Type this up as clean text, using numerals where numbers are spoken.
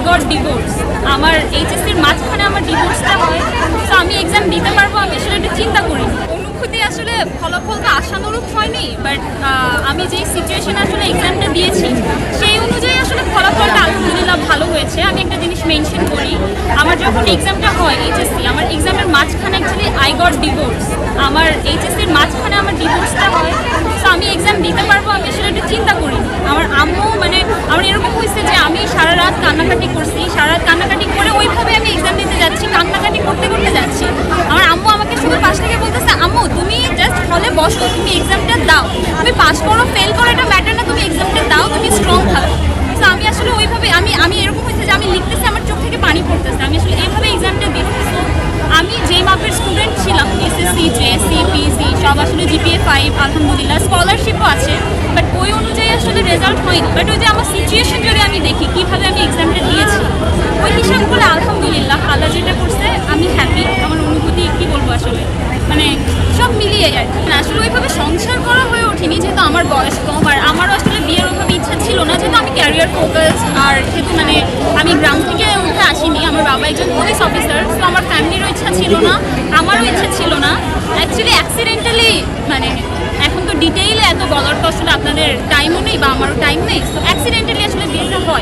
Goat divorce. আমার এইচএসসির মাঝখানে আমার ডিভোর্সটা হয়, তো আমি এক্সাম দিতে পারবো আমি আসলে একটু চিন্তা করিনি। অনুভূতি আসলে ফলাফলটা আশানুরূপ হয়নি, বাট আমি যেই সিচুয়েশনে আসলে এক্সামটা দিয়েছি সেই অনুযায়ী আসলে ফলাফলটা আলহামদুলিল্লাহ ভালো হয়েছে। আমি একটা জিনিস মেনশন করি, আমার যখন এক্সামটা হয় এইচএসসি, আমার এক্সামের মাঝখানে অ্যাকচুয়ালি আই গট ডিভোর্স। আমার এইচএসসির মাঝখানে আমার ডিভোর্সটা হয়, তো আমি এক্সাম দিতে পারবো আমি আসলে একটু চিন্তা করিনি। আমার আম্মু আমার এরকম হয়েছে যে আমি সারা রাত কান্নাকাটি করছি, সারা রাত কান্নাকাটি করে ওইভাবে আমি এক্সাম দিতে যাচ্ছি, কান্নাকাটি করতে করতে যাচ্ছি। আমার আম্মু আমাকে শুধু পাশ থেকে বলতেছে, আম্মু তুমি জাস্ট হলে বসো, তুমি এক্সামটা দাও, তুমি পাস করো ফেল করো এটা ম্যাটার না, তুমি এক্সামটা দাও, তুমি স্ট্রং থাকো। তো আমি আসলে ওইভাবে আমি এরকম হয়েছে যে আমি লিখতেছি, আমার চোখ থেকে পানি পড়তেছে, আমি আসলে এইভাবে এক্সামটা দিচ্ছি। আমি যেই মাপের স্টুডেন্ট ছিলাম এসএসসি জেএসসি পিএসসি সব আসলে জিপিএ 5 আলহামদুলিল্লাহ, স্কলারশিপও আছে, বাট ওই অনুযায়ী আসলে রেজাল্ট হয়নি। বাট ওই যে আমার সিচুয়েশন যদি আমি দেখি কীভাবে আমি এক্সামটা দিয়েছি, ওই হিসাব করে আলহামদুলিল্লাহ আল্লাহ যেটা করছে আমি হ্যাপি। আমার অনুভূতি কী বলবো আসলে, সব মিলিয়ে আর কি। আসলে ওইভাবে সংসার করা হয়ে ওঠেনি, যেহেতু আমার বয়স কম আর আমারও আসলে বিয়ের ওইভাবে ইচ্ছা ছিল না, যেহেতু আমি ক্যারিয়ার ফোকাস আর যেহেতু আমি গ্রাম থেকে উঠে আসিনি। আমার বাবা একজন পুলিশ অফিসার, তো আমার ফ্যামিলিরও ইচ্ছা ছিল না, আমারও ইচ্ছা ছিল না। অ্যাকচুয়ালি অ্যাক্সিডেন্টালি এখন তো ডিটেইলে এত বলার তো আসলে আপনাদের টাইমও নেই বা আমারও টাইম নেই, তো অ্যাক্সিডেন্টালি আসলে বিয়েটা হয়।